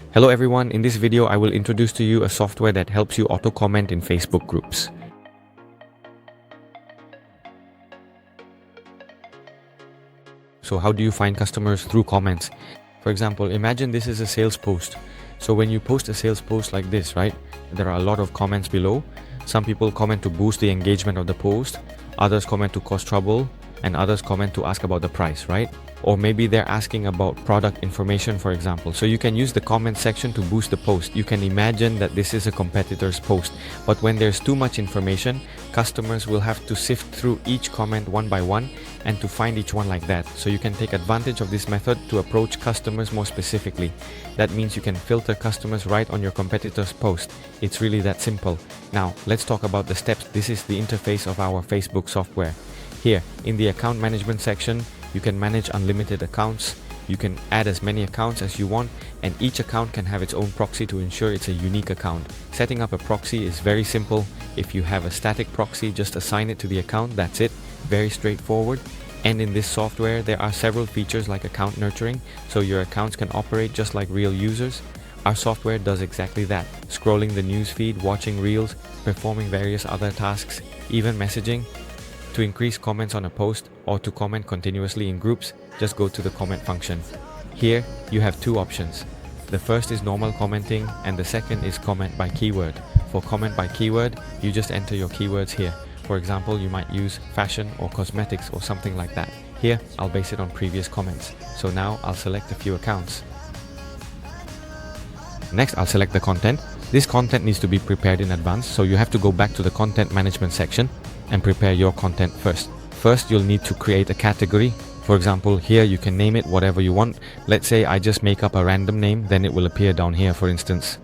Hello everyone, in this video I will introduce to you a software that helps you auto-comment in Facebook groups. So how do you find customers? Through comments. For example, imagine this is a sales post. So when you post a sales post like this, right, there are a lot of comments below. Some people comment to boost the engagement of the post, others comment to cause trouble, and others comment to ask about the price, right? Or maybe they're asking about product information, for example. So you can use the comment section to boost the post. You can imagine that this is a competitor's post, but when there's too much information, customers will have to sift through each comment one by one and to find each one like that. So you can take advantage of this method to approach customers more specifically. That means you can filter customers right on your competitor's post. It's really that simple. Now, let's talk about the steps. This is the interface of our Facebook software. Here, in the account management section, you can manage unlimited accounts. You can add as many accounts as you want, and each account can have its own proxy to ensure it's a unique account. Setting up a proxy is very simple. If you have a static proxy, just assign it to the account, that's it. Very straightforward. And in this software, there are several features like account nurturing, so your accounts can operate just like real users. Our software does exactly that. Scrolling the newsfeed, watching reels, performing various other tasks, even messaging. To increase comments on a post or to comment continuously in groups, just go to the comment function. Here, you have two options. The first is normal commenting and the second is comment by keyword. For comment by keyword, you just enter your keywords here. For example, you might use fashion or cosmetics or something like that. Here, I'll base it on previous comments. So now I'll select a few accounts. Next, I'll select the content. This content needs to be prepared in advance, so you have to go back to the content management section and prepare your content first. First, you'll need to create a category. For example, here you can name it whatever you want. Let's say I just make up a random name, then it will appear down here, for instance.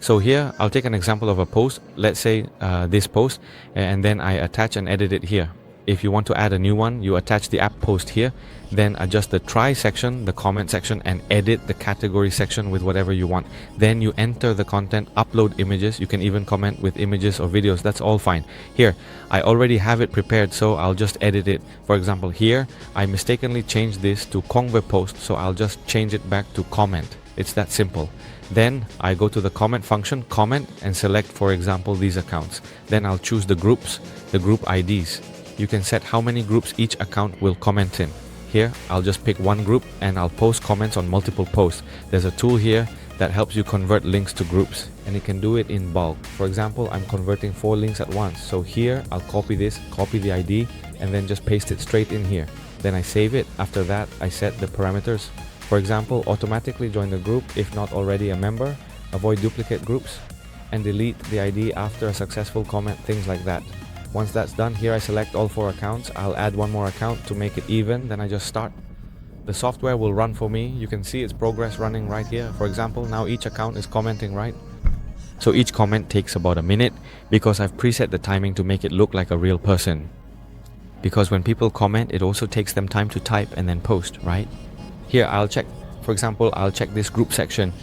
So here, I'll take an example of a post. Let's say this post, and then I attach and edit it here. If you want to add a new one, you attach the app post here, then adjust the try section, the comment section, and edit the category section with whatever you want. Then you enter the content, upload images. You can even comment with images or videos. That's all fine. Here, I already have it prepared, so I'll just edit it. For example, here, I mistakenly changed this to Kongwe post, so I'll just change it back to comment. It's that simple. Then I go to the comment function, comment, and select, for example, these accounts. Then I'll choose the groups, the group IDs. You can set how many groups each account will comment in. Here, I'll just pick one group and I'll post comments on multiple posts. There's a tool here that helps you convert links to groups, and it can do it in bulk. For example, I'm converting 4 links at once. So here, I'll copy this, copy the ID, and then just paste it straight in here. Then I save it. After that, I set the parameters. For example, automatically join the group if not already a member, avoid duplicate groups, and delete the ID after a successful comment, things like that. Once that's done, here I select all 4 accounts. I'll add one more account to make it even, then I just start. The software will run for me. You can see its progress running right here. For example, now each account is commenting, right? So each comment takes about a minute because I've preset the timing to make it look like a real person. Because when people comment, it also takes them time to type and then post, right? Here I'll check. For example, I'll check this group section.